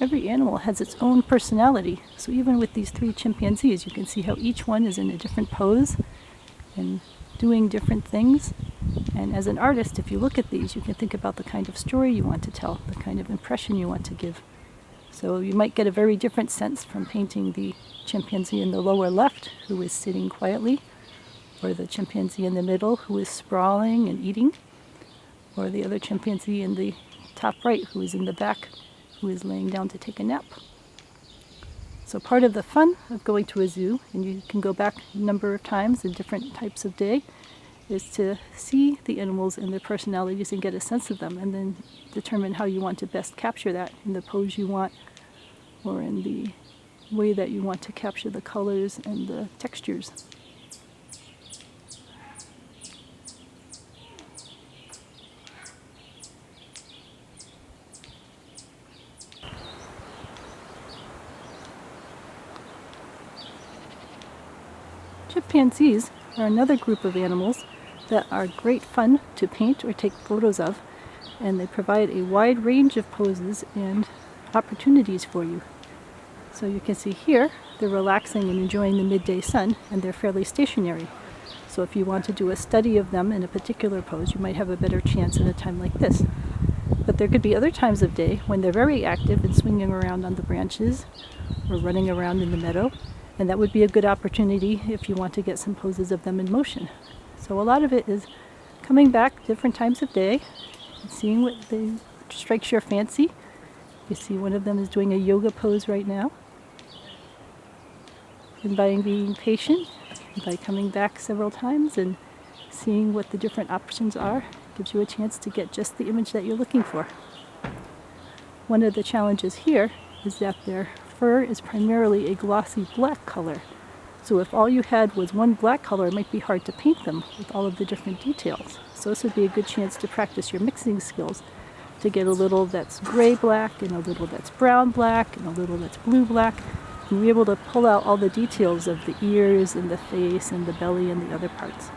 Every animal has its own personality. So even with these 3 chimpanzees, you can see how each one is in a different pose and doing different things. And as an artist, if you look at these, you can think about the kind of story you want to tell, the kind of impression you want to give. So you might get a very different sense from painting the chimpanzee in the lower left, who is sitting quietly, or the chimpanzee in the middle, who is sprawling and eating, or the other chimpanzee in the top right, who is in the back, who is laying down to take a nap. So part of the fun of going to a zoo, and you can go back a number of times in different types of day, is to see the animals and their personalities and get a sense of them, and then determine how you want to best capture that in the pose you want, or in the way that you want to capture the colors and the textures. Chimpanzees are another group of animals that are great fun to paint or take photos of, and they provide a wide range of poses and opportunities for you. So you can see here, they're relaxing and enjoying the midday sun, and they're fairly stationary. So if you want to do a study of them in a particular pose, you might have a better chance at a time like this. But there could be other times of day when they're very active and swinging around on the branches or running around in the meadow. And that would be a good opportunity if you want to get some poses of them in motion. So a lot of it is coming back different times of day and seeing what strikes your fancy. You see one of them is doing a yoga pose right now. And by being patient, by coming back several times and seeing what the different options are, gives you a chance to get just the image that you're looking for. One of the challenges here is that their fur is primarily a glossy black color. So if all you had was one black color, it might be hard to paint them with all of the different details. So this would be a good chance to practice your mixing skills, to get a little that's gray black and a little that's brown black and a little that's blue black, and be able to pull out all the details of the ears and the face and the belly and the other parts.